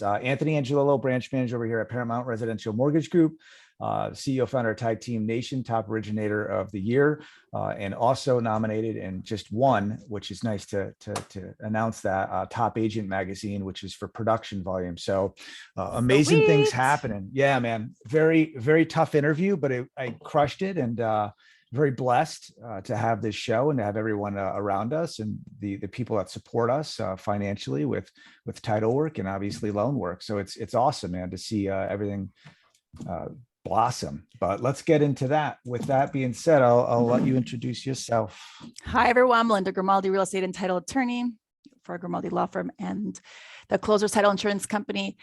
Anthony Angelillo, branch manager over here at Paramount Residential Mortgage Group, CEO, founder of Tag Team Nation, top originator of the year, and also nominated and just won, which is nice to announce that, Top Agent magazine, which is for production volume. So amazing things happening. Yeah, man. Very, very tough interview, but I crushed it, and very blessed to have this show and to have everyone around us and the people that support us financially with title work and obviously loan work. So it's awesome, man, to see everything blossom. But let's get into that. With that being said, I'll let you introduce yourself. Hi, everyone. Melinda Grimaldi, real estate and title attorney for Grimaldi Law Firm and the Closers Title Insurance Company.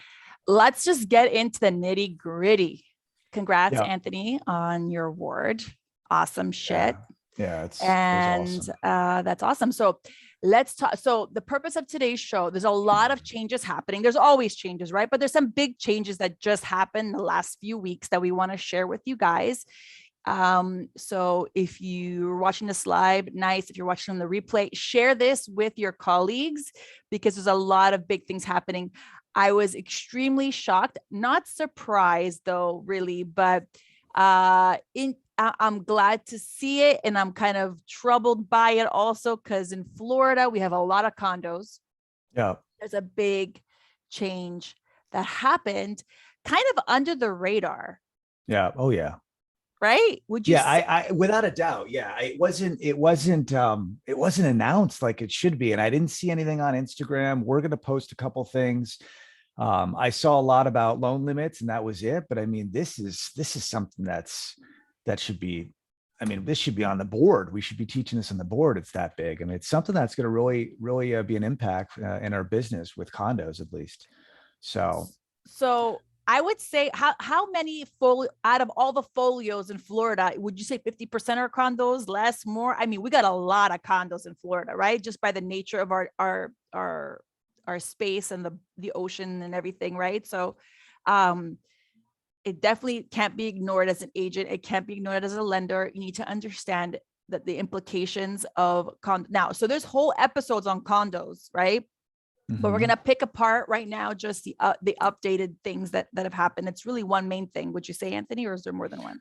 Let's just get into the nitty gritty. Congrats, Anthony, on your award. Awesome shit. Yeah, it's awesome. That's awesome. So let's talk. So the purpose of today's show, there's a lot of changes happening. There's always changes, right? But there's some big changes that just happened in the last few weeks that we want to share with you guys. So if you're watching this live, nice. If you're watching on the replay, share this with your colleagues because there's a lot of big things happening. I was extremely shocked, not surprised though, really, but I'm glad to see it, and I'm kind of troubled by it also because in Florida we have a lot of condos. Yeah, there's a big change that happened, kind of under the radar. Yeah. Oh yeah. Right? Would you? Yeah, I without a doubt. Yeah, it wasn't announced like it should be, and I didn't see anything on Instagram. We're gonna post a couple things. I saw a lot about loan limits, and that was it. But I mean, this is something that should be, I mean, this should be on the board. We should be teaching this on the board. It's that big. I mean, it's something that's going to really be an impact in our business with condos, at least. So I would say how many out of all the folios in Florida, would you say 50% are condos, less, more? I mean, we got a lot of condos in Florida, right? Just by the nature of our space and the ocean and everything, right? So, it definitely can't be ignored as an agent. It can't be ignored as a lender. You need to understand that the implications of now. So there's whole episodes on condos, right? Mm-hmm. But we're gonna pick apart right now just the updated things that have happened. It's really one main thing. Would you say, Anthony, or is there more than one?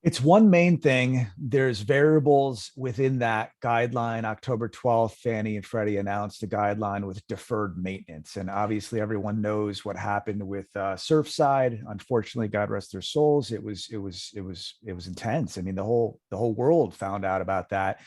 It's one main thing. There's variables within that guideline. October 12th, Fannie and Freddie announced a guideline with deferred maintenance. And obviously everyone knows what happened with Surfside. Unfortunately, God rest their souls. It was intense. I mean, the whole world found out about that.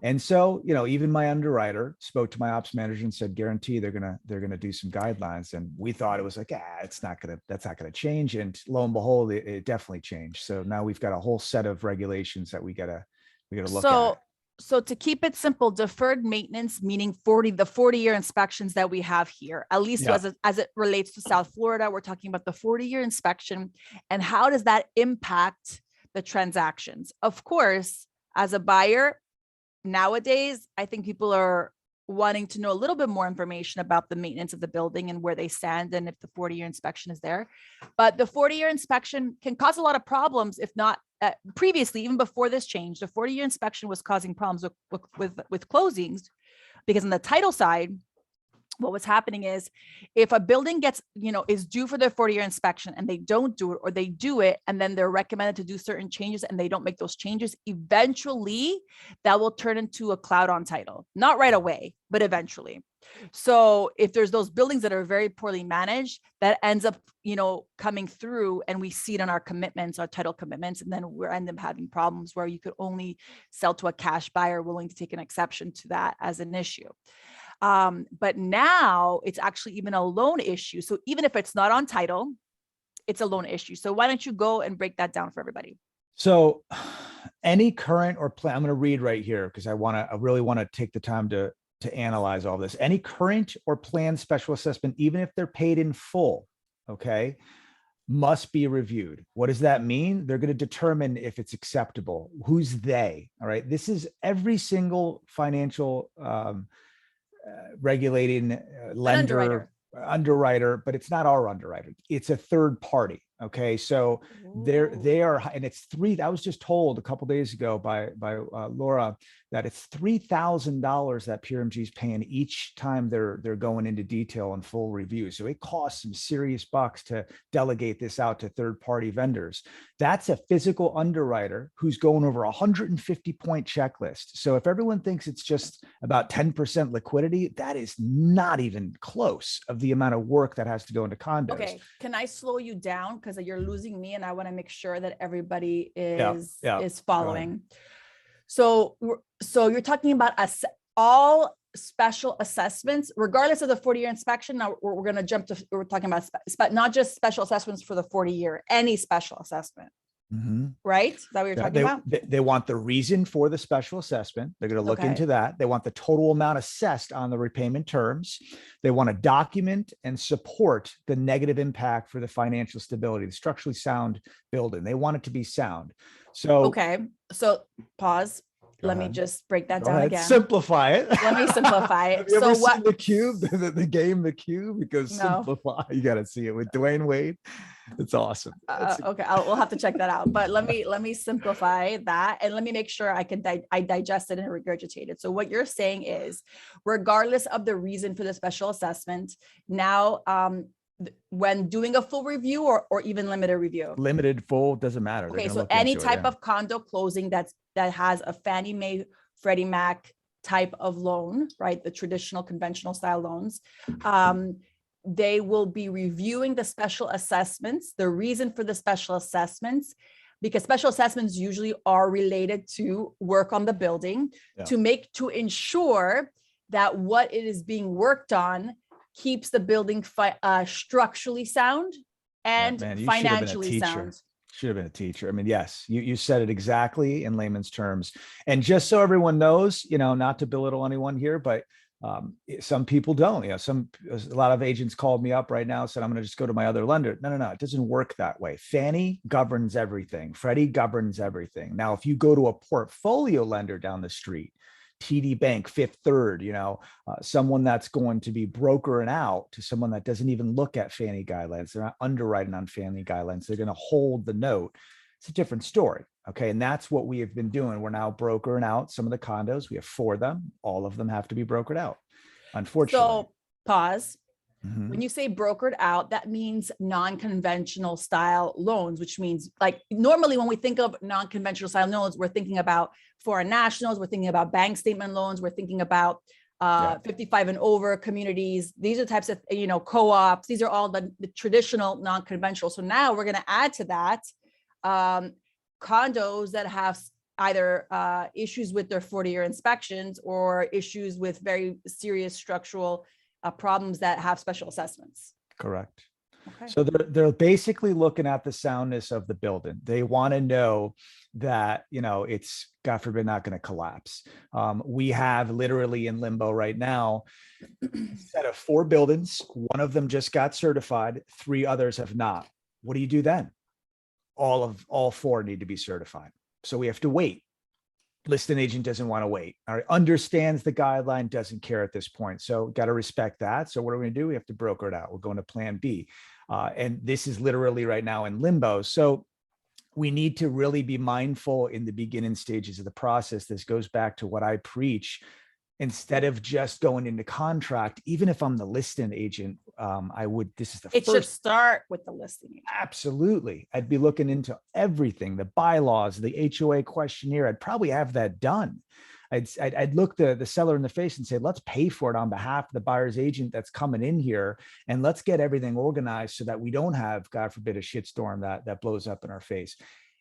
And so, even my underwriter spoke to my ops manager and said, guarantee they're gonna do some guidelines. And we thought it was like, that's not gonna change. And lo and behold, it definitely changed. So now we've got a whole set of regulations that we gotta look at. So to keep it simple, deferred maintenance, meaning the 40-year inspections that we have here, at least as it relates to South Florida, we're talking about the 40-year inspection and how does that impact the transactions? Of course, as a buyer, nowadays, I think people are wanting to know a little bit more information about the maintenance of the building and where they stand and if the 40-year inspection is there. But the 40-year inspection can cause a lot of problems, if not previously, even before this change. The 40-year inspection was causing problems with closings because on the title side, what was happening is if a building gets, is due for their 40-year inspection and they don't do it, or they do it and then they're recommended to do certain changes and they don't make those changes, eventually that will turn into a cloud on title. Not right away, but eventually. So if there's those buildings that are very poorly managed, that ends up, coming through, and we see it in our commitments, our title commitments, and then we end up having problems where you could only sell to a cash buyer willing to take an exception to that as an issue. But now it's actually even a loan issue. So even if it's not on title, it's a loan issue. So why don't you go and break that down for everybody? So any current or plan, I'm going to read right here because I really want to take the time to analyze all this. Any current or planned special assessment, even if they're paid in full, okay, must be reviewed. What does that mean? They're going to determine if it's acceptable. Who's they? All right. This is every single financial regulating lender, underwriter, but it's not our underwriter. It's a third party. Okay, so they are, and it's three. I was just told a couple days ago by Laura that it's $3,000 that PRMG is paying each time they're going into detail and full review. So it costs some serious bucks to delegate this out to third-party vendors. That's a physical underwriter who's going over a 150-point checklist. So if everyone thinks it's just about 10% liquidity, that is not even close of the amount of work that has to go into condos. Okay, can I slow you down because you're losing me, and I want to make sure that everybody is following. So you're talking about all special assessments, regardless of the 40-year inspection. Now we're going to jump to, we're talking about not just special assessments for the 40-year, any special assessment. Right? Is that what you're talking about? They want the reason for the special assessment. They're going to look into that. They want the total amount assessed on the repayment terms. They want to document and support the negative impact for the financial stability, the structurally sound building. They want it to be sound. So, okay. So pause. Let me just break that down again. Simplify it. Let me simplify it. Have you ever seen The Cube, the game The Cube? Because simplify, you got to see it with Dwayne Wade. It's awesome. Okay, we'll have to check that out. But let me simplify that, and let me make sure I digest it and regurgitate it. So what you're saying is, regardless of the reason for the special assessment, now when doing a full review or even limited review, limited, full, doesn't matter. Okay, so any type of condo closing that has a Fannie Mae, Freddie Mac type of loan, right? The traditional conventional style loans. They will be reviewing the special assessments, the reason for the special assessments, because special assessments usually are related to work on the building to ensure that what it is being worked on keeps the building structurally sound and financially sound. Should have been a teacher. I mean, yes, you said it exactly in layman's terms. And just so everyone knows, not to belittle anyone here, but some people don't. A lot of agents called me up right now, said, I'm going to just go to my other lender. No, it doesn't work that way. Fannie governs everything. Freddie governs everything. Now, if you go to a portfolio lender down the street, TD Bank, Fifth Third, someone that's going to be brokering out to someone that doesn't even look at Fannie guidelines. They're not underwriting on Fannie guidelines. They're going to hold the note. It's a different story. Okay. And that's what we have been doing. We're now brokering out some of the condos. We have 4 of them. All of them have to be brokered out, unfortunately. So pause. When you say brokered out, that means non-conventional style loans, which means like normally when we think of non-conventional style loans, we're thinking about foreign nationals, we're thinking about bank statement loans, we're thinking about 55 and over communities. These are types of, co-ops. These are all the traditional non-conventional. So now we're going to add to that condos that have either issues with their 40-year inspections or issues with very serious structural problems that have special assessments. Correct. Okay. So they're basically looking at the soundness of the building. They want to know that, it's, God forbid, not going to collapse. We have literally in limbo right now a set of 4 buildings. One of them just got certified. 3 others have not. What do you do then? All 4 need to be certified. So we have to wait. Listing agent doesn't want to wait. All right, understands the guideline, doesn't care at this point. So got to respect that. So what are we going to do? We have to broker it out. We're going to plan B. And this is literally right now in limbo. So we need to really be mindful in the beginning stages of the process. This goes back to what I preach. Instead of just going into contract, even if I'm the listing agent, it should start with the listing agent. Absolutely. I'd be looking into everything, the bylaws, the HOA questionnaire. I'd probably have that done. I'd look the seller in the face and say, let's pay for it on behalf of the buyer's agent that's coming in here. And let's get everything organized so that we don't have, God forbid, a shitstorm that blows up in our face.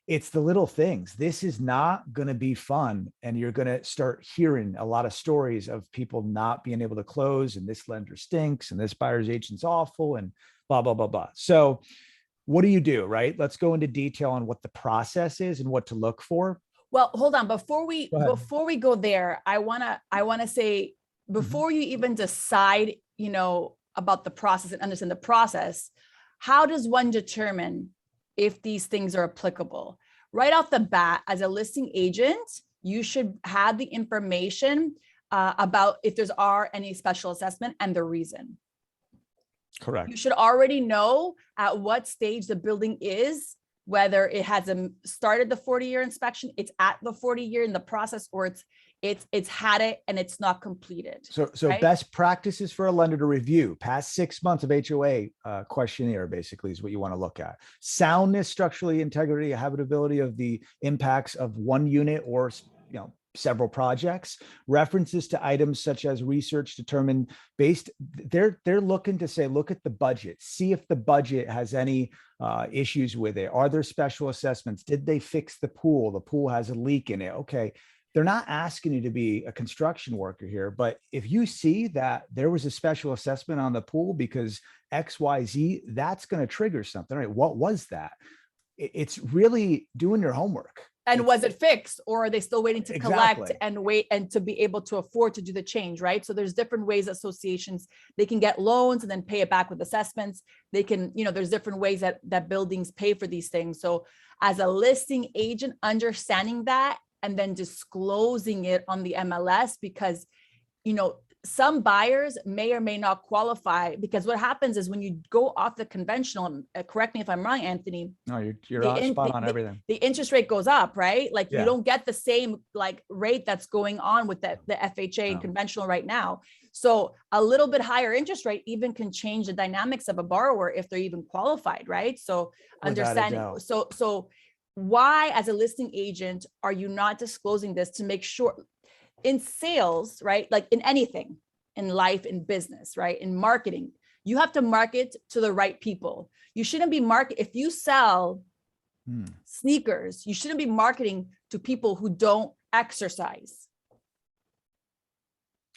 It's the little things. This is not going to be fun. And you're going to start hearing a lot of stories of people not being able to close, and this lender stinks, and this buyer's agent's awful, and blah, blah, blah, blah. So what do you do, right? Let's go into detail on what the process is and what to look for. Well, hold on. Before we go there, I want to say, before you even decide, about the process and understand the process, how does one determine if these things are applicable? Right off the bat, as a listing agent, you should have the information about if there's any special assessment and the reason. Correct. You should already know at what stage the building is, whether it has started the 40-year inspection, it's at the 40-year in the process, or it's had it and it's not completed. So right? best practices for a lender to review: past 6 months of HOA questionnaire, basically, is what you want to look at. Soundness, structurally integrity, habitability of the impacts of one unit or several projects. References to items such as research determined based. They're looking to say, look at the budget, see if the budget has any issues with it. Are there special assessments? Did they fix the pool? The pool has a leak in it. Okay. They're not asking you to be a construction worker here, but if you see that there was a special assessment on the pool because XYZ, that's going to trigger something, right? What was that? It's really doing your homework. And was it fixed, or are they still waiting to collect Exactly. and wait and to be able to afford to do the change, right? So there's different ways associations, they can get loans and then pay it back with assessments. They can, there's different ways that buildings pay for these things. So as a listing agent, understanding that and then disclosing it on the MLS, because, some buyers may or may not qualify, because what happens is when you go off the conventional, correct me if I'm wrong, Anthony. No, you're spot on everything. The interest rate goes up, right? Like Yeah. you don't get the same rate that's going on with the FHA and No. conventional right now. So a little bit higher interest rate even can change the dynamics of a borrower if they're even qualified, right? So understanding, so why as a listing agent are you not disclosing this to make sure in sales, right? Like in anything, in life, in business, right? In marketing, you have to market to the right people. You shouldn't be if you sell sneakers, you shouldn't be marketing to people who don't exercise.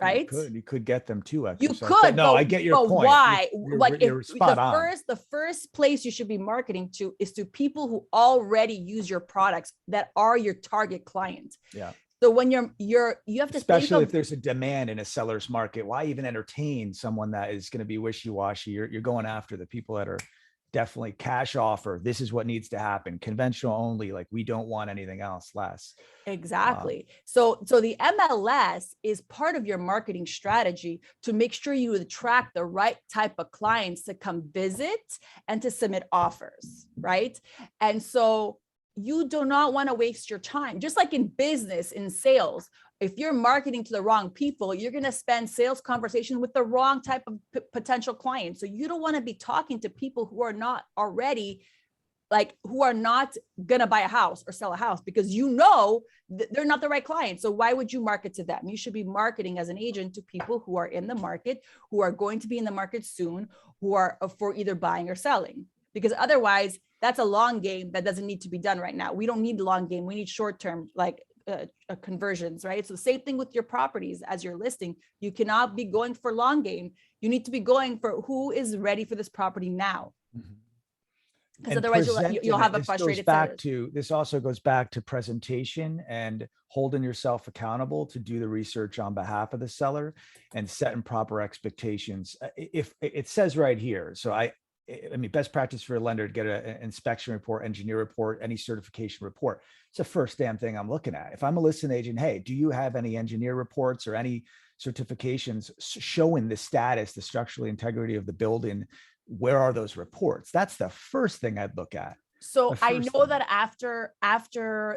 Right? You could get them to exercise. You could, no, I get your point. Why? You're spot on. The first place you should be marketing to is to people who already use your products that are your target client. Yeah. So when you have to, especially if there's a demand in a seller's market, why even entertain someone that is going to be wishy-washy? You're going after the people that are definitely cash offer. This is what needs to happen. Conventional only. Like, we don't want anything else less. Exactly. So the MLS is part of your marketing strategy to make sure you attract the right type of clients to come visit and to submit offers, right? And so you do not want to waste your time. Just like in business, in sales, if you're marketing to the wrong people, you're going to spend sales conversation with the wrong type of potential clients. So you don't want to be talking to people who are not already, who are not going to buy a house or sell a house, because they're not the right client. So why would you market to them? You should be marketing as an agent to people who are in the market, who are going to be in the market soon, who are for either buying or selling, because otherwise that's a long game that doesn't need to be done right now. We don't need the long game. We need short-term, conversions, right? So same thing with your properties as you're listing. You cannot be going for long game. You need to be going for who is ready for this property now. Because otherwise you'll have a frustrated seller. This also goes back to presentation and holding yourself accountable to do the research on behalf of the seller and setting proper expectations. If it says right here, so I mean, best practice for a lender to get an inspection report, engineer report, any certification report. It's the first damn thing I'm looking at. If I'm a listing agent, hey, do you have any engineer reports or any certifications showing the status, the structural integrity of the building? Where are those reports? That's the first thing I'd look at. So I know that after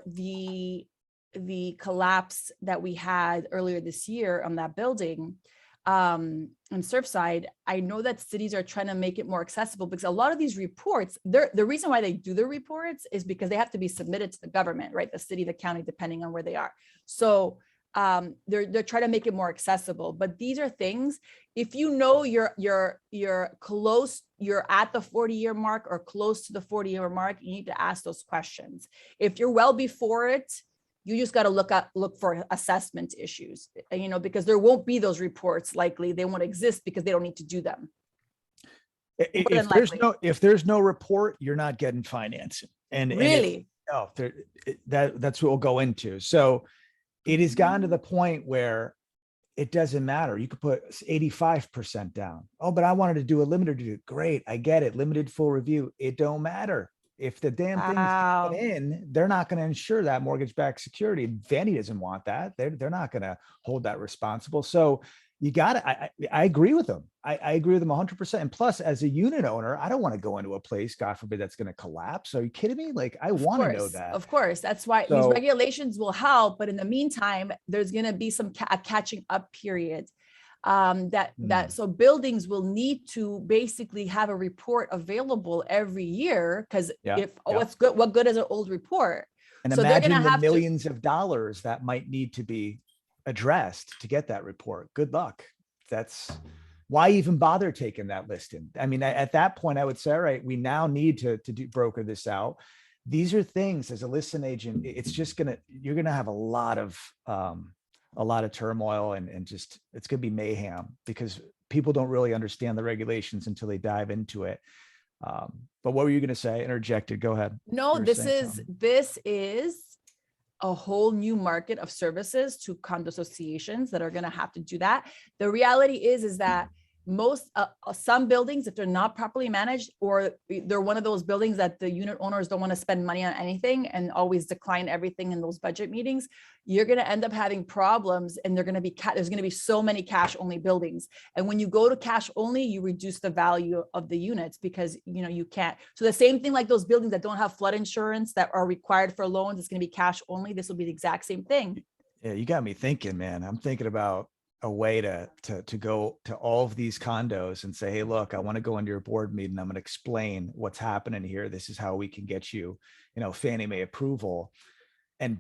the collapse that we had earlier this year on that building, in Surfside, I know that cities are trying to make it more accessible, because a lot of these reports, the reason why they do the reports is because they have to be submitted to the government, right? The city, the county, depending on where they are. So they're trying to make it more accessible. But these are things, if you know you're close, you're at the 40-year mark or close to the 40-year mark, you need to ask those questions. If you're well before it, you just got to look for assessment issues, because there won't be those reports. Likely they won't exist because they don't need to do them. If there's no report, you're not getting financing. And really, that's what we'll go into. So it has gotten to the point where it doesn't matter. You could put 85% down. Oh, but I wanted to do a limited review. Great. I get it. Limited full review. It don't matter. If the damn thing's coming in, they're not going to insure that mortgage-backed security. Fannie doesn't want that. They're not going to hold that responsible. So You got it. I agree with them. I agree with them 100%. And plus, as a unit owner, I don't want to go into a place, God forbid, that's going to collapse. Are you kidding me? Like, I want to know that. Of course. That's why these So, regulations will help. But in the meantime, there's going to be some a catching up period. So buildings will need to basically have a report available every year, because what good is an old report? And so imagine the millions of dollars that might need to be addressed to get that report. Good luck. That's why even bother taking that listing. I mean, at that point, I would say, all right, we now need to broker this out. These are things as a listing agent, it's just you're gonna have a lot of turmoil and just, it's gonna be mayhem because people don't really understand the regulations until they dive into it. But what were you gonna say? Interjected. Go ahead. No, this is a whole new market of services to condo associations that are going to have to do that. The reality is that most some buildings, if they're not properly managed, or they're one of those buildings that the unit owners don't want to spend money on anything and always decline everything in those budget meetings, you're going to end up having problems, and there's going to be so many cash only buildings. And when you go to cash only, you reduce the value of the units because you can't. So the same thing, like those buildings that don't have flood insurance that are required for loans, it's going to be cash only. This will be the exact same thing. Yeah, you got me thinking, man. I'm thinking about a way to go to all of these condos and say, hey, look, I want to go into your board meeting. I'm going to explain what's happening here. This is how we can get you, Fannie Mae approval. And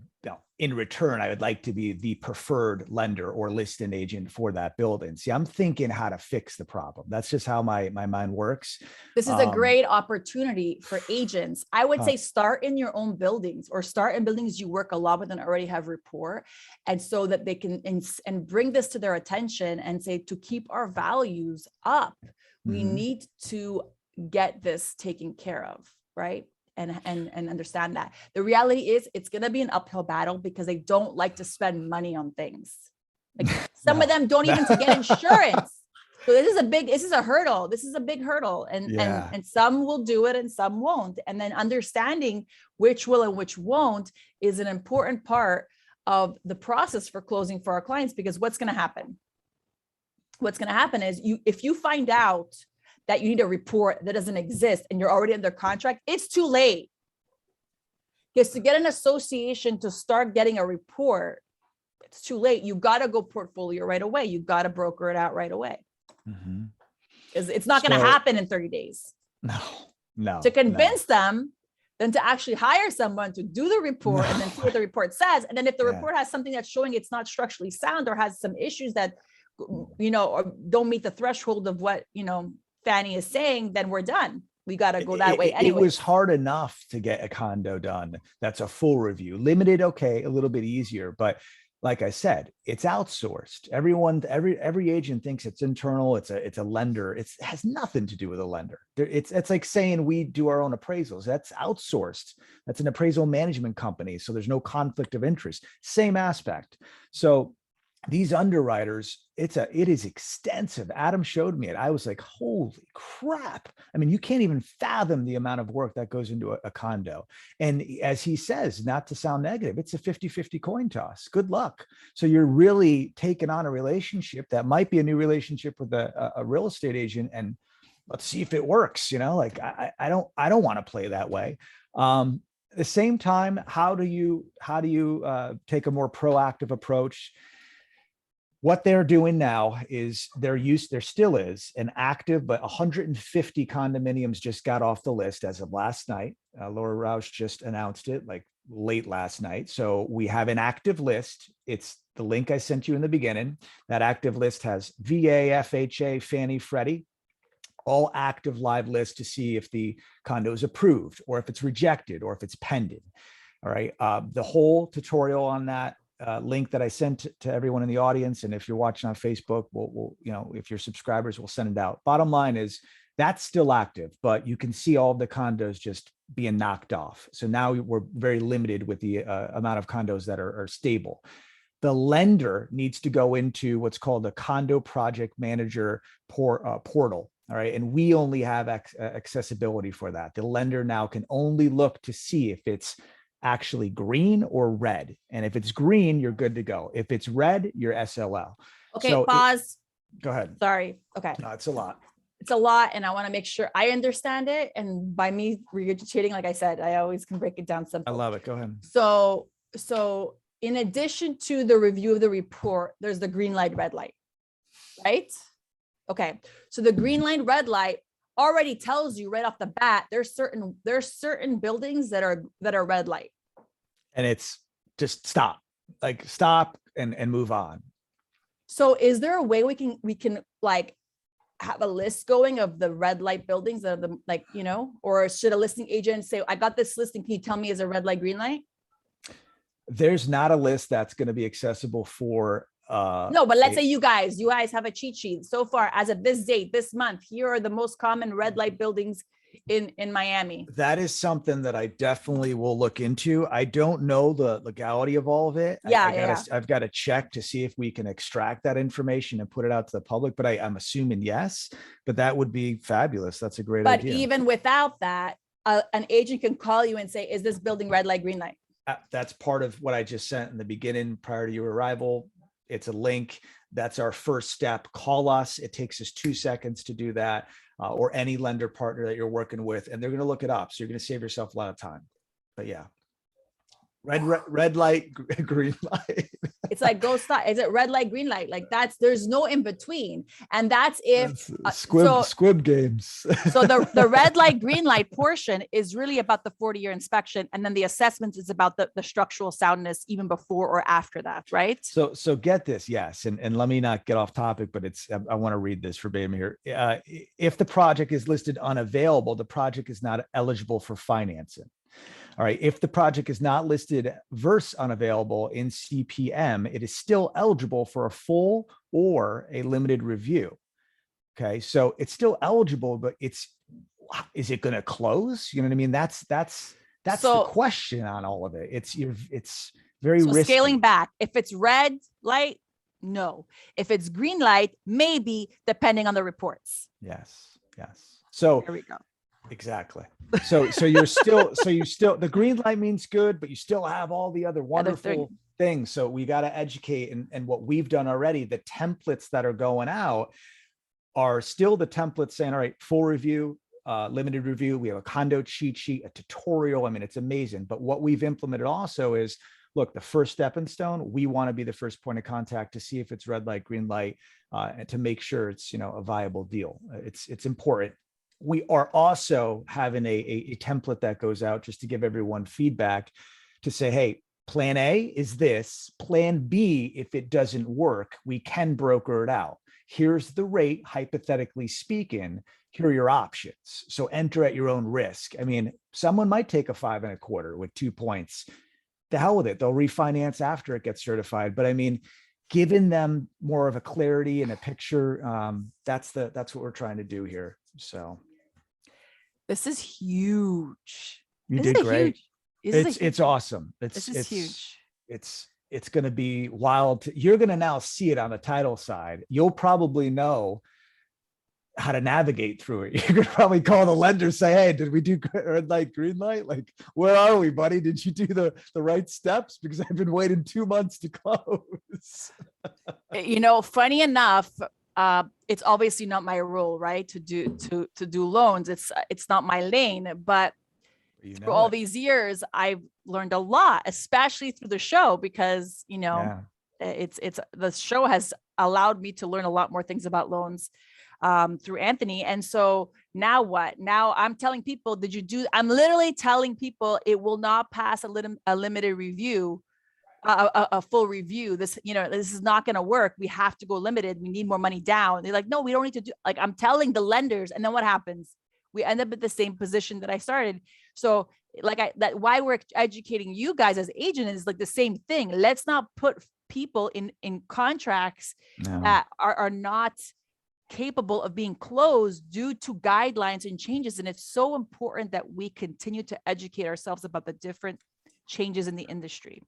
in return, I would like to be the preferred lender or listing agent for that building. See, I'm thinking how to fix the problem. That's just how my mind works. This is a great opportunity for agents. I would say start in your own buildings, or start in buildings you work a lot with and already have rapport. And so that they can and bring this to their attention and say, to keep our values up, we need to get this taken care of, right? And understand that the reality is it's going to be an uphill battle because they don't like to spend money on things. Like some of them don't even to get insurance. So this is a hurdle. This is a big hurdle. And some will do it and some won't. And then understanding which will and which won't is an important part of the process for closing for our clients, because what's going to happen? What's going to happen is if you find out that you need a report that doesn't exist and you're already under contract, it's too late. Because to get an association to start getting a report, it's too late. You got to go portfolio right away. You got to broker it out right away. Because it's not going to happen in 30 days. No. To convince them, then to actually hire someone to do the report and then see what the report says. And then if the report has something that's showing it's not structurally sound or has some issues that, or don't meet the threshold of what, Fannie is saying, then we're done. We got to go that way anyway. It was hard enough to get a condo done. That's a full review. Limited, okay, a little bit easier, but like I said, it's outsourced. Every agent thinks it's internal. It's a lender. It has nothing to do with a lender. It's like saying we do our own appraisals. That's outsourced. That's an appraisal management company. So there's no conflict of interest. Same aspect. So these underwriters, it is extensive. Adam showed me it. I was like, holy crap. I mean, you can't even fathom the amount of work that goes into a condo. And as he says, not to sound negative, it's a 50-50 coin toss. Good luck. So you're really taking on a relationship that might be a new relationship with a real estate agent. And let's see if it works. Like I don't want to play that way. At the same time, how do you take a more proactive approach? What they're doing now is there still is an active, but 150 condominiums just got off the list as of last night. Laura Roush just announced it like late last night. So we have an active list. It's the link I sent you in the beginning. That active list has VA, FHA, Fannie, Freddie, all active live lists to see if the condo is approved or if it's rejected or if it's pending. All right. The whole tutorial on that link that I sent to everyone in the audience. And if you're watching on Facebook, we'll if you're subscribers, we'll send it out. Bottom line is that's still active, but you can see all of the condos just being knocked off. So now we're very limited with the amount of condos that are stable. The lender needs to go into what's called a condo project manager portal. All right. And we only have accessibility for that. The lender now can only look to see if it's actually green or red. And if it's green, you're good to go. If it's red, you're SLL. Okay, so pause. Go ahead. Sorry. Okay. No, it's a lot. It's a lot, and I want to make sure I understand it. And by me regurgitating, like I said, I always can break it down I simple. love it. Go ahead. So in addition to the review of the report, there's the green light, red light, right? Okay. So the green light, red light already tells you right off the bat, there's certain buildings that are red light. And it's just stop and move on. So is there a way we can like have a list going of the red light buildings that are the, like, you know, or should a listing agent say, I got this listing, can you tell me is a red light, green light? There's not a list that's going to be accessible for no, but let's say you guys have a cheat sheet so far as of this date, this month, here are the most common red light buildings in Miami. That is something that I definitely will look into. I don't know the legality of all of it. I've got to check to see if we can extract that information and put it out to the public, but I'm assuming yes, but that would be fabulous. That's a great idea. But even without that, an agent can call you and say, is this building red light, green light? That's part of what I just sent in the beginning prior to your arrival. It's a link. That's our first step. Call us. It takes us 2 seconds to do that, or any lender partner that you're working with, and they're going to look it up. So you're going to save yourself a lot of time. But yeah, red light, green light. It's like, go stop. Is it red light, green light? Like there's no in between. And that's if squib games. So the red light, green light portion is really about the 40-year inspection. And then the assessments is about the structural soundness even before or after that, right? So get this. Yes. And let me not get off topic, but I want to read this verbatim here. If the project is listed unavailable, the project is not eligible for financing. All right. If the project is not listed versus unavailable in CPM, it is still eligible for a full or a limited review. Okay. So it's still eligible, but is it going to close? You know what I mean? That's the question on all of it. It's very risky. Scaling back. If it's red light, no. If it's green light, maybe, depending on the reports. Yes. So there we go. Exactly. So you still the green light means good, but you still have all the other wonderful things. So we got to educate, and what we've done already, the templates that are going out are still the templates saying, all right, full review, limited review. We have a condo cheat sheet, a tutorial. I mean, it's amazing. But what we've implemented also is, look, the first stepping stone, we want to be the first point of contact to see if it's red light, green light, and to make sure it's, a viable deal. It's important. We are also having a template that goes out just to give everyone feedback to say, hey, plan A is this, plan B, if it doesn't work, we can broker it out. Here's the rate, hypothetically speaking, here are your options. So enter at your own risk. I mean, someone might take a 5 1/4 with 2 points. The hell with it. They'll refinance after it gets certified. But I mean, giving them more of a clarity and a picture, that's what we're trying to do here. So. This is huge. You did great. It's awesome. It's huge. It's going to be wild. You're going to now see it on the title side. You'll probably know how to navigate through it. You're going to probably call the lender, say, hey, did we do red light, green light? Like, where are we, buddy? Did you do the right steps? Because I've been waiting 2 months to close. Funny enough, it's obviously not my role, right? To do loans. It's not my lane, but for all these years, I've learned a lot, especially through the show, because, it's the show has allowed me to learn a lot more things about loans, through Anthony. And so now what? Now I'm telling people, I'm literally telling people it will not pass a limited review. A full review. This is not going to work. We have to go limited. We need more money down. They're like, no, we don't need to do, like, I'm telling the lenders. And then what happens? We end up at the same position that I started. So why we're educating you guys as agents is like the same thing. Let's not put people in contracts that are not capable of being closed due to guidelines and changes. And it's so important that we continue to educate ourselves about the different changes in the industry.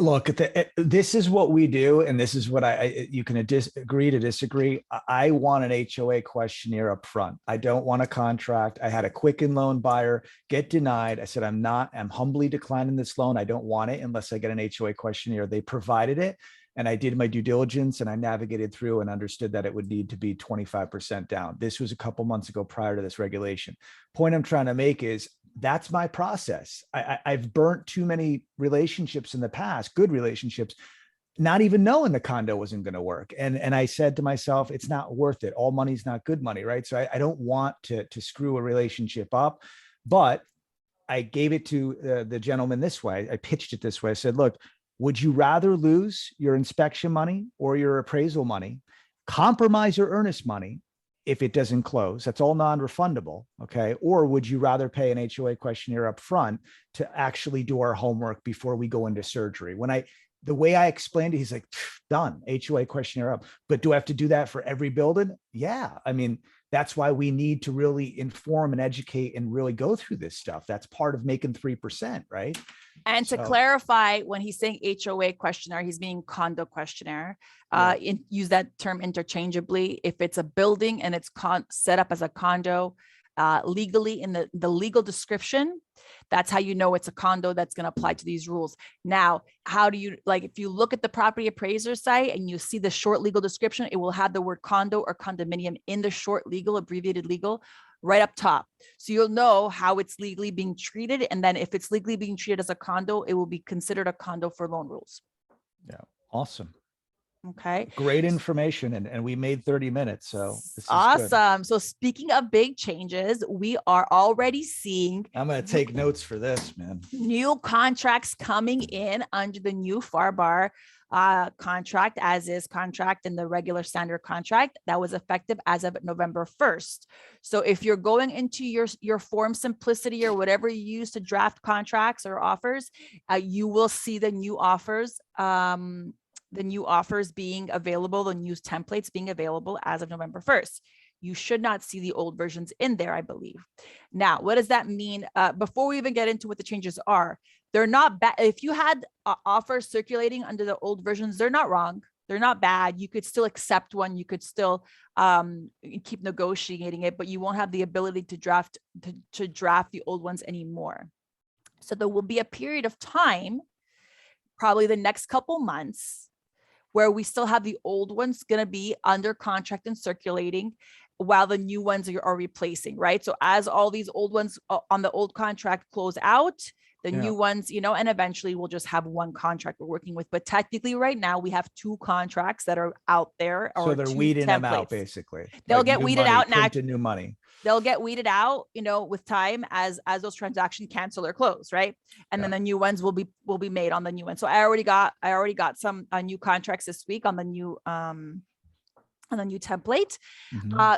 Look, this is what we do, and this is what you can agree to disagree. I want an HOA questionnaire up front. I don't want a contract. I had a Quicken Loan buyer get denied. I said, I'm humbly declining this loan. I don't want it unless I get an HOA questionnaire. They provided it. And I did my due diligence and I navigated through and understood that it would need to be 25% down. This was a couple months ago prior to this regulation. Point I'm trying to make is that's my process. I've burnt too many relationships in the past, good relationships, not even knowing the condo wasn't going to work. And I said to myself, it's not worth it. All money's not good money, right? So I don't want to screw a relationship up, but I gave it to the gentleman this way. I pitched it this way. I said, look, would you rather lose your inspection money or your appraisal money, compromise your earnest money if it doesn't close? That's all non-refundable. Okay. Or would you rather pay an HOA questionnaire up front to actually do our homework before we go into surgery? The way I explained it, he's like, done, HOA questionnaire up. But do I have to do that for every building? Yeah. I mean, that's why we need to really inform and educate and really go through this stuff. That's part of making 3%, right? And to clarify, when he's saying HOA questionnaire, he's meaning condo questionnaire. Use that term interchangeably. If it's a building and it's set up as a condo, legally in the legal description, that's how you know it's a condo that's going to apply to these rules. Now, how do you, like, if you look at the property appraiser site and you see the short legal description, it will have the word condo or condominium in the short legal, abbreviated legal, right up top. So you'll know how it's legally being treated. And then if it's legally being treated as a condo, it will be considered a condo for loan rules. Yeah. Awesome. Okay. Great information. And we made 30 minutes. So this is awesome. Good. So speaking of big changes, we are already seeing, I'm going to take notes for this, man. New contracts coming in under the new FAR contract, as is contract and the regular standard contract that was effective as of November 1st. So if you're going into your form simplicity or whatever you use to draft contracts or offers, you will see the new offers, being available, the new templates being available as of November 1st. You should not see the old versions in there, I believe. Now, what does that mean? Before we even get into what the changes are, they're not bad. If you had offers circulating under the old versions, they're not wrong. They're not bad. You could still accept one. You could still keep negotiating it, but you won't have the ability to draft the old ones anymore. So there will be a period of time, probably the next couple months, where we still have the old ones going to be under contract and circulating while the new ones are replacing, right? So as all these old ones on the old contract close out, the new ones, and eventually we'll just have one contract we're working with. But technically right now we have two contracts that are out there. So they're weeding them out, basically. They'll get weeded out now. New money. They'll get weeded out, with time as those transactions cancel or close, right? And then the new ones will be made on the new one. So I already got some new contracts this week on the new template.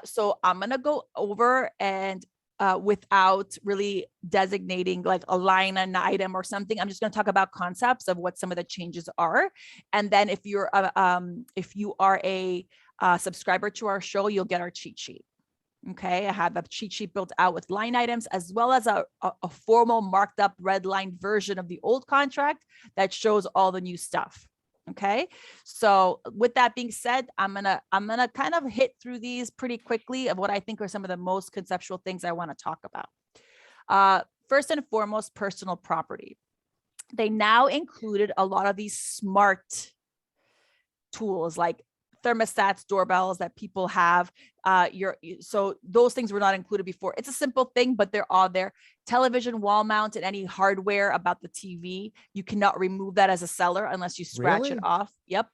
So I'm gonna go over and without really designating like a line, an item or something, I'm just going to talk about concepts of what some of the changes are. And then if you are a subscriber to our show, you'll get our cheat sheet. Okay, I have a cheat sheet built out with line items as well as a formal marked up red line version of the old contract that shows all the new stuff. Okay, so with that being said, I'm gonna kind of hit through these pretty quickly of what I think are some of the most conceptual things I want to talk about. First and foremost, personal property. They now included a lot of these smart tools like thermostats, doorbells that people have. So those things were not included before. It's a simple thing, but they're all there. Television wall mount and any hardware about the TV, you cannot remove that as a seller unless you scratch it off. Yep.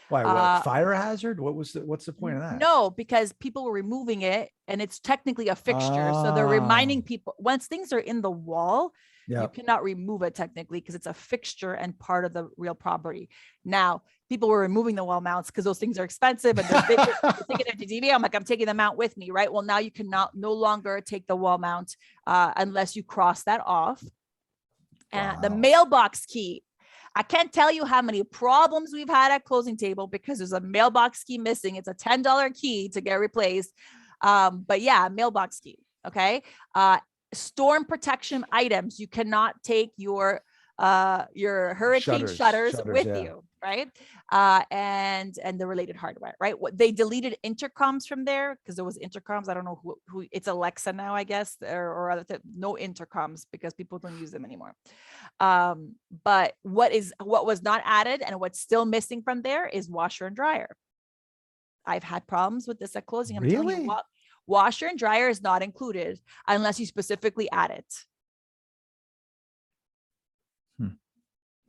Why? What, fire hazard? What's the point of that? No, because people were removing it and it's technically a fixture. So they're reminding people once things are in the wall, you cannot remove it technically because it's a fixture and part of the real property. Now, people were removing the wall mounts because those things are expensive and they're taking it to TV. I'm like, I'm taking them out with me, right? Well, now you can no longer take the wall mount unless you cross that off. And the mailbox key. I can't tell you how many problems we've had at closing table because there's a mailbox key missing. It's a $10 key to get replaced. But yeah, mailbox key. Okay. Storm protection items. You cannot take your hurricane shutters with you. right? And the related hardware, right? What they deleted intercoms from there because there was intercoms. I don't know who it's Alexa now, I guess, or other no intercoms because people don't use them anymore. But what was not added and what's still missing from there is washer and dryer. I've had problems with this at closing. I'm telling you what, washer and dryer is not included unless you specifically add it.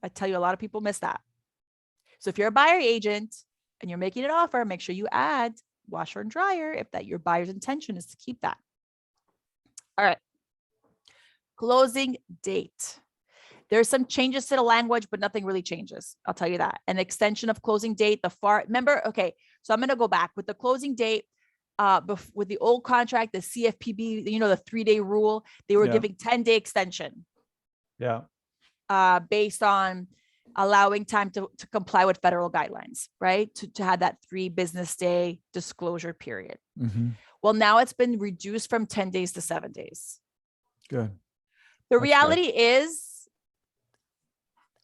I tell you, a lot of people miss that. So if you're a buyer agent and you're making an offer, make sure you add washer and dryer if that your buyer's intention is to keep that. All right. Closing date. There's some changes to the language, but nothing really changes. I'll tell you that. An extension of closing date, remember, okay, so I'm going to go back with the closing date. With the old contract, the CFPB, the 3-day rule, they were giving 10-day extension. Yeah. Based on allowing time to comply with federal guidelines, right? To have that 3 business day disclosure period. Well, now it's been reduced from 10 days to 7 days. Good. The reality is,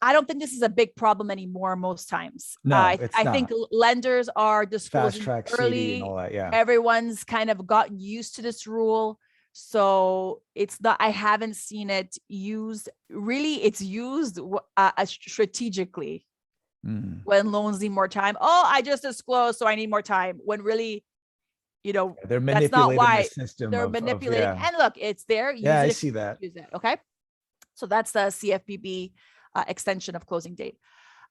I don't think this is a big problem anymore most times. No, I not. think lenders are disclosing fast track early. CD and all that. Yeah. Everyone's kind of gotten used to this rule. So it's not, I haven't seen it used. Really, it's used strategically when loans need more time. Oh, I just disclosed, so I need more time. When really, they're manipulating that's not why the system. they're manipulating. And look, it's there. Yeah, I see that. Use it. Okay. So that's the CFPB extension of closing date.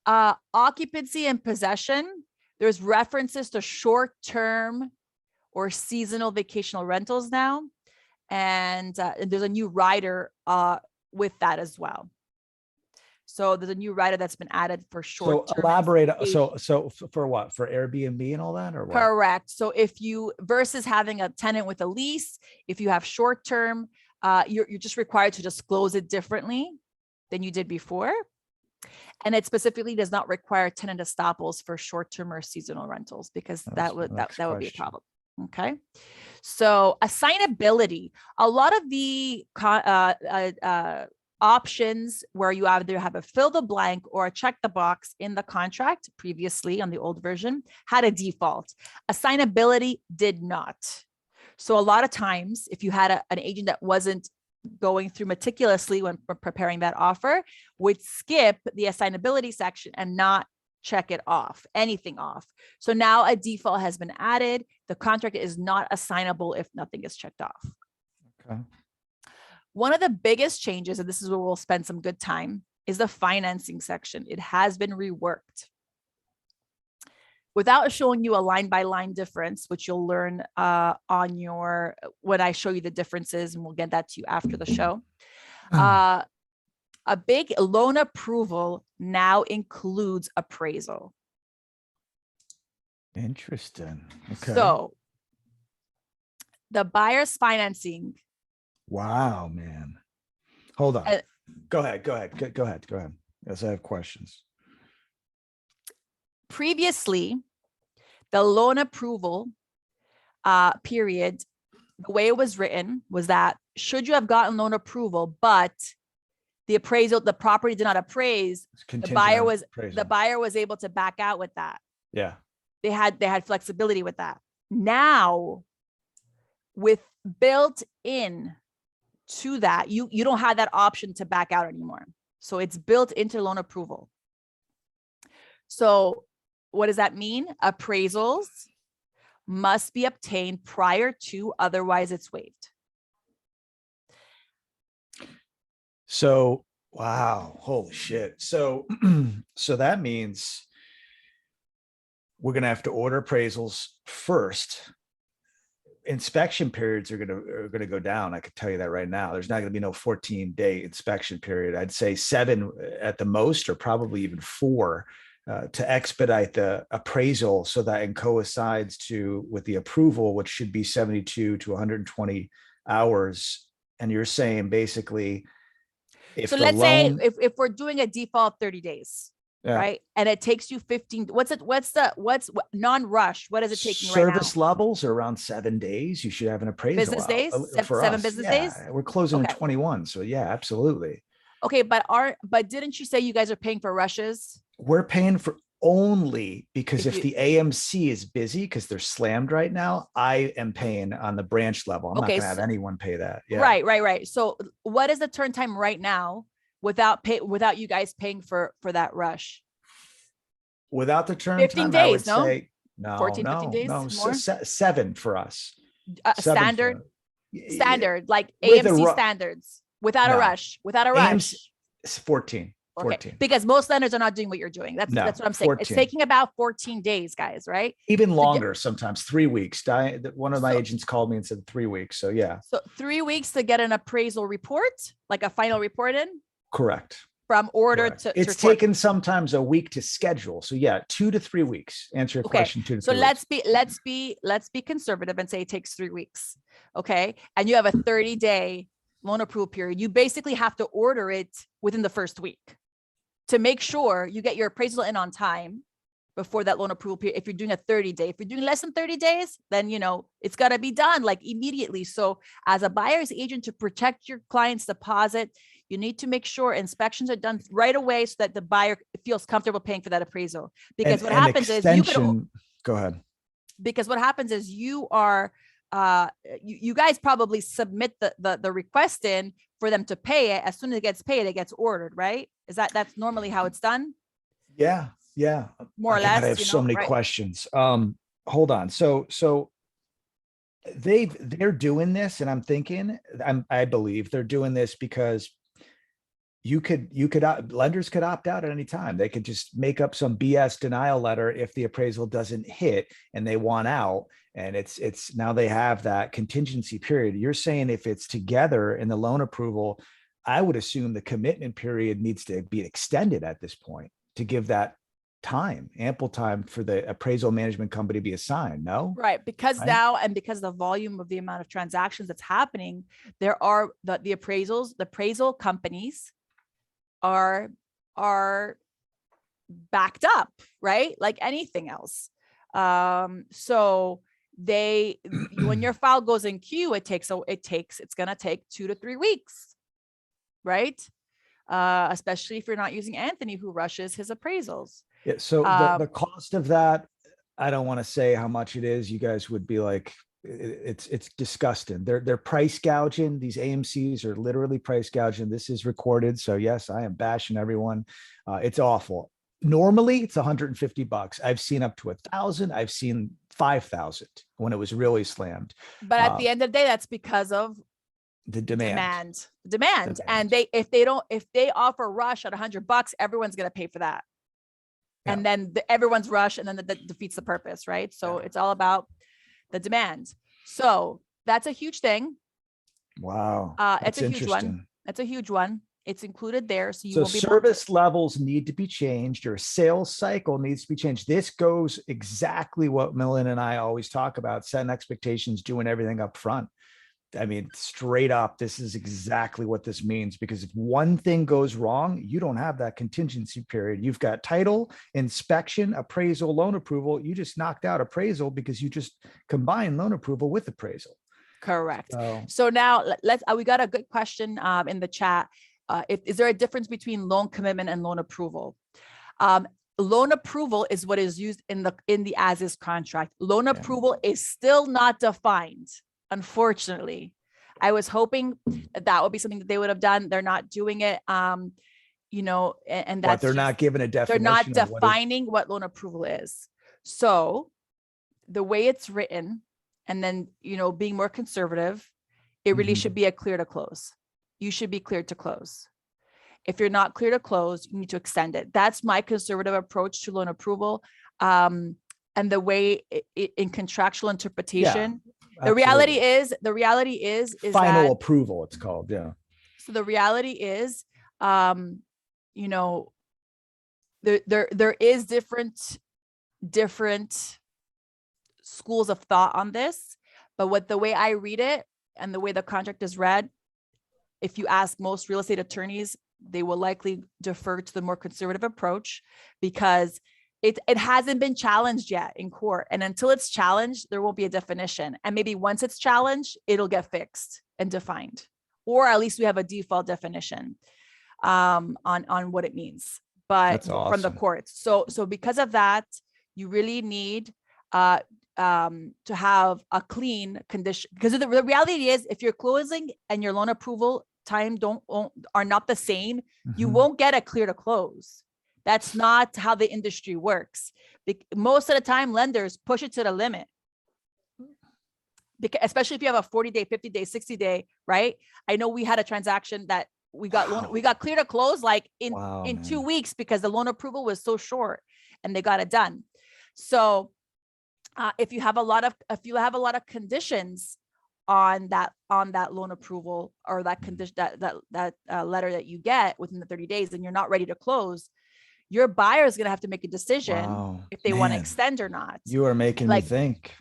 Occupancy and possession. There's references to short-term or seasonal vacational rentals now. And there's a new rider with that as well. So there's a new rider that's been added for short. So elaborate. So for what? For Airbnb and all that, or what? Correct. So if you versus having a tenant with a lease, if you have short term, you're just required to disclose it differently than you did before. And it specifically does not require tenant estoppels for short term or seasonal rentals because that would be a problem. Okay. So assignability, a lot of the options where you either have a fill the blank or a check the box in the contract previously on the old version had a default. Assignability did not. So a lot of times if you had an agent that wasn't going through meticulously when preparing that offer, would skip the assignability section and not check it off, anything off. So now a default has been added. The contract is not assignable if nothing is checked off. Okay. One of the biggest changes, and this is where we'll spend some good time, is the financing section. It has been reworked. Without showing you a line by line difference, which you'll learn when I show you the differences, and we'll get that to you after the show. A big loan approval now includes appraisal. Interesting. Okay. So the buyer's financing. Wow, man. Hold on. Go ahead. Yes, I have questions. Previously, the loan approval period, the way it was written was that should you have gotten loan approval, but the property did not appraise, the buyer was able to back out with that. Yeah. They had flexibility with that. Now, with built in to that, you don't have that option to back out anymore. So it's built into loan approval. So what does that mean? Appraisals must be obtained prior to, otherwise it's waived. So, wow, holy shit. So, so that means we're going to have to order appraisals first. Inspection periods are going to go down. I could tell you that right now. There's not going to be no 14-day inspection period. I'd say 7 at the most, or probably even 4 to expedite the appraisal so that it coincides with the approval, which should be 72 to 120 hours. And you're saying basically, so let's say if we're doing a default 30 days, right? And it takes you 15, what's non-rush? What is it taking right now? Service levels are around 7 days. You should have an appraisal. Business days? Seven business days? We're closing in 21. So yeah, absolutely. Okay. But didn't you say you guys are paying for rushes? We're paying for, only because If if you, the AMC is busy because they're slammed right now, I am paying on the branch level. I'm not okay, going to have anyone pay that. Yeah. right. So what is the turn time right now without you guys paying for that rush? Without the turn 15 time, I would days, no? say no, 14, 15 no, days no. more? Seven for us. Seven for Standard, us. standard, like With a AMC standards, without a no rush, without a AMC rush. 14. Okay, 14. because most lenders are not doing what you're doing. No, That's what I'm saying. It's 14. taking about 14 days, guys, right? Even To get longer, sometimes 3 weeks. One of my so agents called me and said 3 weeks. So yeah, so 3 weeks to get an appraisal report, like a final report in correct. from order Correct. to It's report. taken sometimes a week to schedule. So yeah, 2 to 3 weeks. Answer your Okay, question. 2 to so 3 weeks. let's be conservative and say it takes 3 weeks. Okay, and you have a 30-day loan approval period. You basically have to order it within the first week to make sure you get your appraisal in on time before that loan approval period. If you're doing a 30-day, if you're doing less than 30 days, then it's got to be done like immediately. So as a buyer's agent, to protect your client's deposit, you need to make sure inspections are done right away so that the buyer feels comfortable paying for that appraisal. Because what happens is go ahead. Because what happens is you guys probably submit the request in for them to pay it. As soon as it gets paid, it gets ordered, right? That's normally how it's done? Yeah. Yeah. More or God, less. I have so many right? questions. Hold on. So they're doing this, and I'm thinking, I believe they're doing this because lenders could opt out at any time. They could just make up some BS denial letter if the appraisal doesn't hit and they want out. And it's now they have that contingency period. You're saying if it's together in the loan approval, I would assume the commitment period needs to be extended at this point to give that ample time for the appraisal management company to be assigned. No? Right. Because Right? now, and because the volume of the amount of transactions that's happening, there are the appraisal companies are backed up, right? Like anything else. So when your file goes in queue, it's going to take 2 to 3 weeks, right? Especially if you're not using Anthony, who rushes his appraisals. Yeah. So the cost of that, I don't want to say how much it is. You guys would be like, it's disgusting. They're price gouging. These AMCs are literally price gouging. This is recorded. So yes, I am bashing everyone. It's awful. Normally it's $150. I've seen up to 1,000. I've seen 5,000 when it was really slammed. But at the end of the day, that's because of the demand. And if they offer rush at $100, everyone's going to pay for that. Yeah. And then everyone's rush, and then that defeats the purpose, right? So it's all about the demand. So that's a huge thing. Wow. It's a huge one. It's a huge one. It's included there. So service levels need to be changed. Your sales cycle needs to be changed. This goes exactly what Melinda and I always talk about: setting expectations, doing everything up front. I mean, straight up, this is exactly what this means, because if one thing goes wrong, you don't have that contingency period. You've got title, inspection, appraisal, loan approval. You just knocked out appraisal because you just combined loan approval with appraisal. Correct. So now we got a good question in the chat. Is there a difference between loan commitment and loan approval? Loan approval is what is used in the as-is contract. Loan approval is still not defined. Unfortunately, I was hoping that would be something that they would have done. They're not doing it. And that's they're not giving a definition. They're not defining what loan approval is. So the way it's written, and then, being more conservative, it really should be a clear to close. You should be cleared to close. If you're not clear to close, you need to extend it. That's my conservative approach to loan approval. And the way in contractual interpretation, the reality is final approval, it's called. Yeah. So the reality is, there is different schools of thought on this, but the way I read it and the way the contract is read, if you ask most real estate attorneys, they will likely defer to the more conservative approach, because it hasn't been challenged yet in court. And until it's challenged, there won't be a definition. And maybe once it's challenged, it'll get fixed and defined, or at least we have a default definition on what it means. but That's from the awesome. courts. So because of that, you really need to have a clean condition, because the reality is, if your closing and your loan approval time are not the same, you Mhm. won't get a clear to close. That's not how the industry works. Most of the time, lenders push it to the limit. Because especially if you have a 40-day, 50-day, 60-day, right? I know we had a transaction that we got clear to close like in 2 weeks, because the loan approval was so short and they got it done. So if you have a lot of conditions on that loan approval, or that condition, that letter that you get within the 30 days, and you're not ready to close, your buyer is going to have to make a decision if they want to extend or not. You are making me think.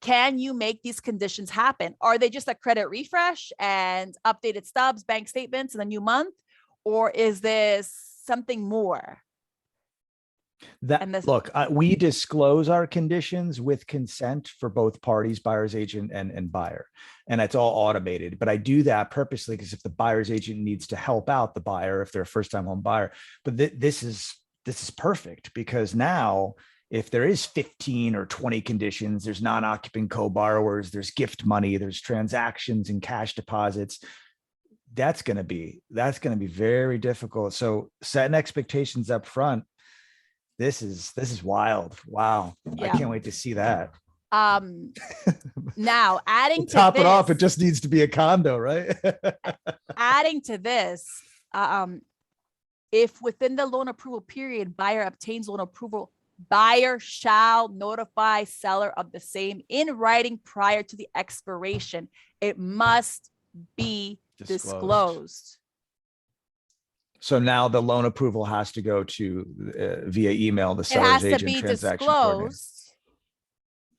Can you make these conditions happen? Are they just a credit refresh and updated stubs, bank statements in a new month? Or is this something more? Look, we disclose our conditions with consent for both parties, buyer's agent and buyer, and it's all automated. But I do that purposely because if the buyer's agent needs to help out the buyer, if they're a first-time home buyer, but this is perfect, because now if there is 15 or 20 conditions, there's non-occupant co-borrowers, there's gift money, there's transactions and cash deposits. That's going to be very difficult. So setting expectations up front. This is wild. Wow. Yeah. I can't wait to see that. Now adding to top it off, it just needs to be a condo, right? Adding to this, if within the loan approval period, buyer obtains loan approval, buyer shall notify seller of the same in writing prior to the expiration. It must be disclosed. So now the loan approval has to go to via email the seller's agent transaction coordinator.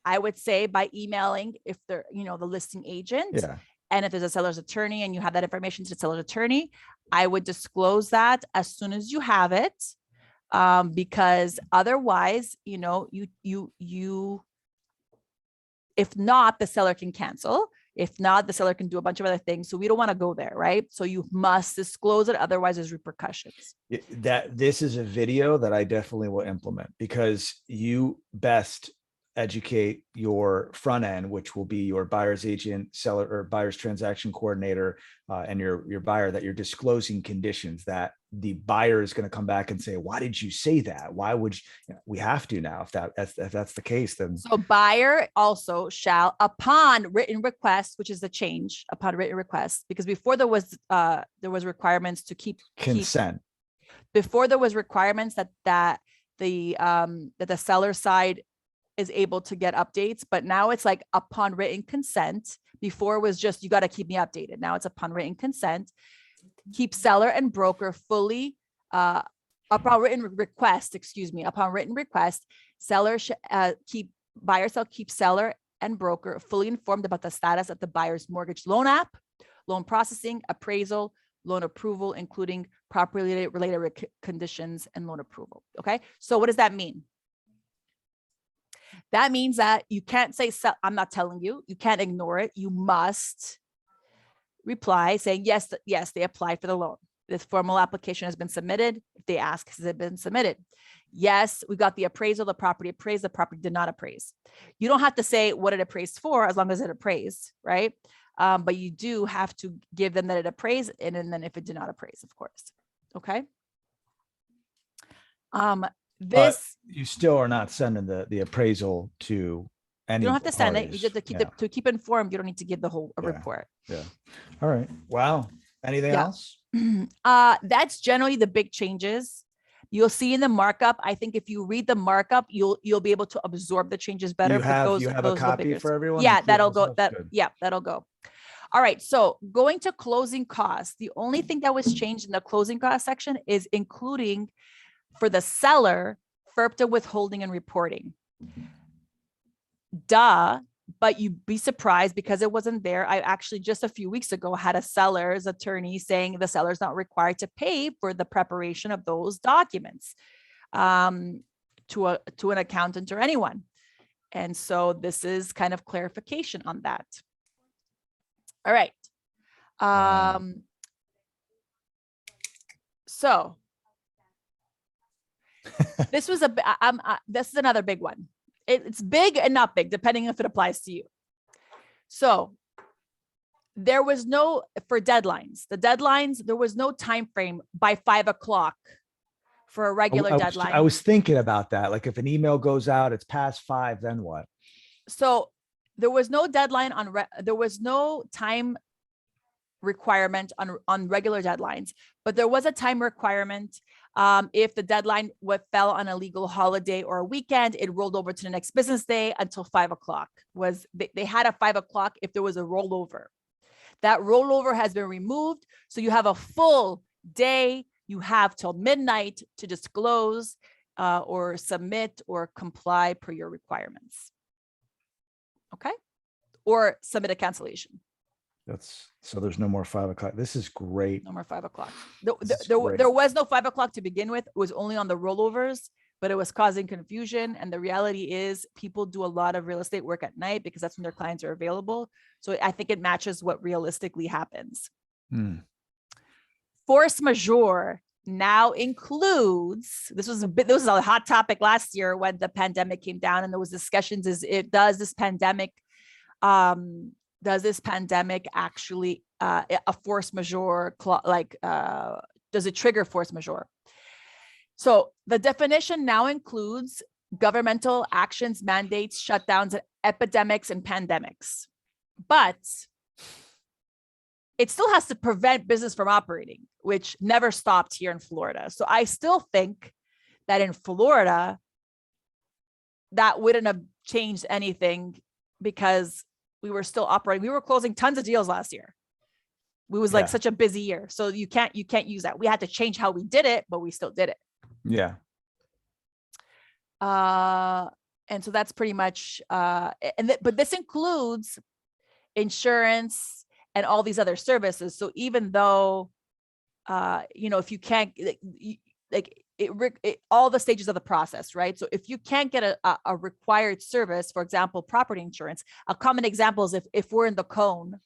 I would say by emailing, if they're, the listing agent. Yeah. And if there's a seller's attorney and you have that information to the seller's attorney, I would disclose that as soon as you have it. Because otherwise, if not, the seller can cancel. If not, the seller can do a bunch of other things. So we don't want to go there, right? So you must disclose it. Otherwise, there's repercussions. This is a video that I definitely will implement, because you best educate your front end, which will be your buyer's agent, seller, or buyer's transaction coordinator, and your buyer, that you're disclosing conditions that the buyer is going to come back and say, why did you say that? Why would we have to now? If that's the case, then. So buyer also shall, upon written request, which is the change, upon written request, because before there was requirements to keep consent. Before there was requirements that the seller side is able to get updates, but now it's like upon written consent. Before it was just, you got to keep me updated. Now it's upon written consent. Keep seller and broker fully, upon written request, seller buyer shall keep seller and broker fully informed about the status of the buyer's mortgage loan app, loan processing, appraisal, loan approval, including properly related conditions and loan approval. Okay. So what does that mean? That means that you can't say, I'm not telling you, you can't ignore it. You must reply saying, yes, they applied for the loan. This formal application has been submitted. If they ask, has it been submitted? Yes, we got the appraisal, the property appraised, the property did not appraise. You don't have to say what it appraised for, as long as it appraised, right? But you do have to give them that it appraised, and then if it did not appraise, of course. Okay. You still are not sending the appraisal to any. You don't have to send it. You just to keep informed. You don't need to give the whole report. Yeah. All right. Wow. Anything else? That's generally the big changes. You'll see in the markup. I think if you read the markup, you'll be able to absorb the changes better. You have a copy for everyone? Yeah, that'll go. That'll go. All right. So going to closing costs, the only thing that was changed in the closing cost section is including for the seller, FERPTA withholding and reporting. Duh, but you'd be surprised because it wasn't there. I actually just a few weeks ago had a seller's attorney saying the seller's not required to pay for the preparation of those documents to an accountant or anyone. And so this is kind of clarification on that. All right. So This was this is another big one. It's big and not big, depending if it applies to you. So there was no, for deadlines, there was no time frame by 5 o'clock for a regular deadline. I was thinking about that. Like if an email goes out, it's past 5, then what? So there was no deadline there was no time requirement on regular deadlines, but there was a time requirement. If the deadline fell on a legal holiday or a weekend, it rolled over to the next business day until 5 o'clock. They had a 5 o'clock if there was a rollover. That rollover has been removed. So you have a full day. You have till midnight to disclose or submit or comply per your requirements. Okay. Or submit a cancellation. So there's no more 5 o'clock. This is great. No more 5 o'clock. There was no 5 o'clock to begin with. It was only on the rollovers, but it was causing confusion. And the reality is people do a lot of real estate work at night because that's when their clients are available. So I think it matches what realistically happens. Force majeure now includes, this was a hot topic last year when the pandemic came down and there was discussions, does this pandemic actually a force majeure, does it trigger force majeure? So the definition now includes governmental actions, mandates, shutdowns, epidemics, and pandemics. But it still has to prevent business from operating, which never stopped here in Florida. So I still think that in Florida, that wouldn't have changed anything because we were still operating. We were closing tons of deals last year. It was like such a busy year. So you can't use that. We had to change how we did it, but we still did it. Yeah. And so that's pretty much, but this includes insurance and all these other services. So even though, if you can't, all the stages of the process, right? So if you can't get a required service, for example, property insurance, a common example is if we're in the cone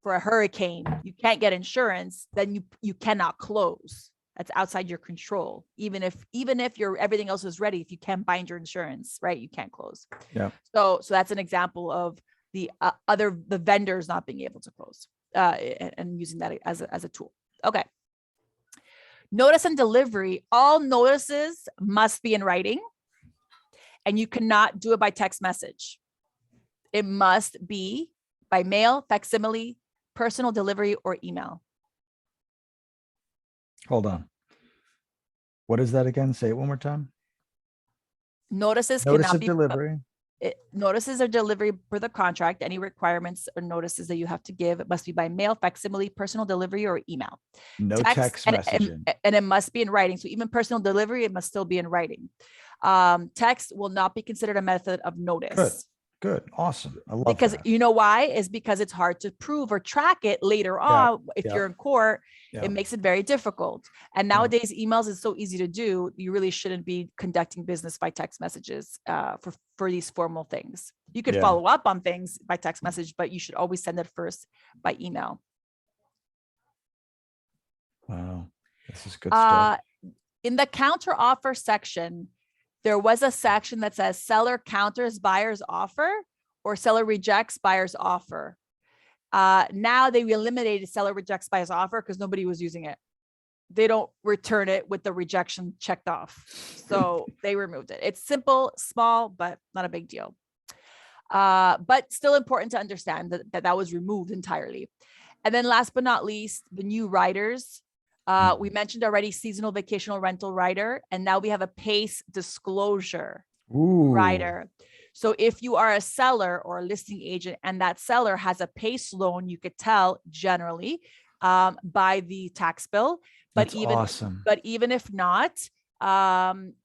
for a hurricane, you can't get insurance, then you cannot close. That's outside your control. Even if everything else is ready, if you can't bind your insurance, right, you can't close. Yeah. So that's an example of the vendors not being able to close and using that as a tool. Okay. Notice and delivery. All notices must be in writing, and you cannot do it by text message. It must be by mail, facsimile, personal delivery, or email. Hold on. What is that again? Say it one more time. Notices of delivery. Notices are delivery per the contract. Any requirements or notices that you have to give, it must be by mail, facsimile, personal delivery, or email. No text messaging. And it must be in writing. So even personal delivery, it must still be in writing. Text will not be considered a method of notice. Good. Awesome. I love because that. you know why? Is because it's hard to prove or track it later on. If you're in court, it makes it very difficult. And nowadays emails is so easy to do. You really shouldn't be conducting business by text messages for these formal things. You could follow up on things by text message, but you should always send it first by email. Wow. This is good stuff. In the counter offer section, there was a section that says seller counters buyer's offer or seller rejects buyer's offer. Now they eliminated seller rejects buyer's offer because nobody was using it. They don't return it with the rejection checked off. So they removed it. It's simple, small, but not a big deal. But still important to understand that was removed entirely. And then last but not least, the new riders. We mentioned already seasonal vacational rental rider, and now we have a PACE disclosure rider. So if you are a seller or a listing agent and that seller has a PACE loan, you could tell generally by the tax bill. But even if not,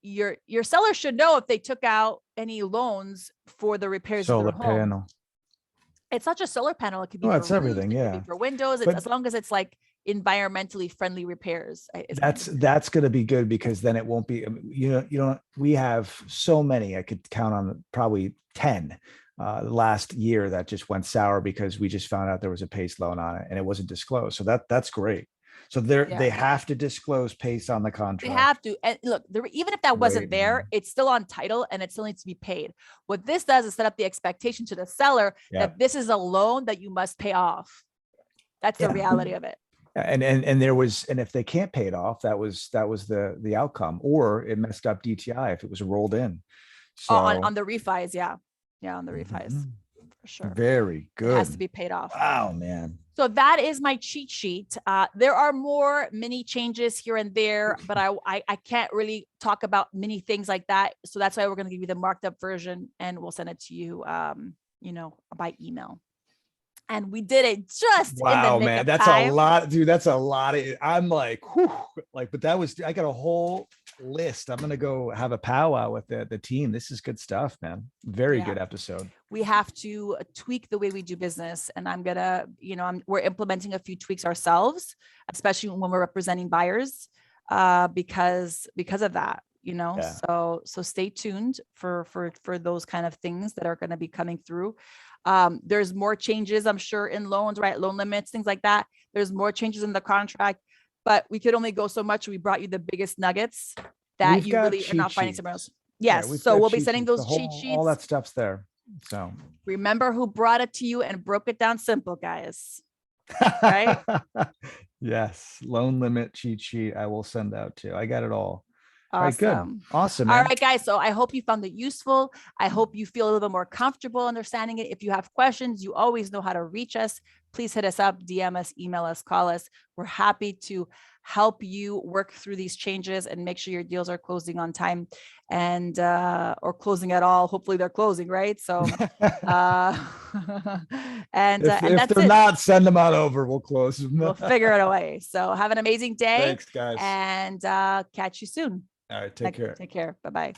your seller should know if they took out any loans for the repairs of their home. Solar panel. It's not just solar panel. It could be it's everything. It could be for windows. As long as it's like environmentally friendly repairs. That's going to be good because then it won't be, we have so many, I could count on probably 10 last year that just went sour because we just found out there was a PACE loan on it and it wasn't disclosed. So that's great. So they have to disclose pace on the They contract. have to. And look, even if that wasn't Great, there, man. it's still on title and it still needs to be paid. What this does is set up the expectation to the seller that this is a loan that you must pay off. That's the reality of it. And there was, and if they can't pay it off, that was the outcome, or it messed up DTI if it was rolled in. So on the refis, on the refis, for sure. Very good. It has to be paid off. Wow, man. So that is my cheat sheet. There are more mini changes here and there, but I can't really talk about many things like that. So that's why we're going to give you the marked up version, and we'll send it to you, by email. And we did it just in the nick of that's time. a lot, dude. That's a lot of, I'm like, whew, but I got a whole list. I'm gonna go have a powwow with the team. This is good stuff, man. Very good episode. We have to tweak the way we do business, and I'm gonna, we're implementing a few tweaks ourselves, especially when we're representing buyers, because of that. So stay tuned for those kind of things that are going to be coming through. There's more changes, I'm sure, in loans, right? Loan limits, things like that. There's more changes in the contract, but we could only go so much. We brought you the biggest nuggets that you really are not finding somewhere else. Yes. So we'll be sending those cheat sheets. All that stuff's there. So remember who brought it to you and broke it down simple, guys. Right? Yes. Loan limit cheat sheet. I will send out too. I got it all. Awesome. All right, good. Awesome. Man. All right, guys. So I hope you found it useful. I hope you feel a little bit more comfortable understanding it. If you have questions, you always know how to reach us. Please hit us up, DM us, email us, call us. We're happy to help you work through these changes and make sure your deals are closing on time and or closing at all. Hopefully they're closing, right? So and if they're not, send them on over. We'll close them. We'll figure it away. So have an amazing day. Thanks, guys. And catch you soon. All right. Take care. Take care. Bye-bye.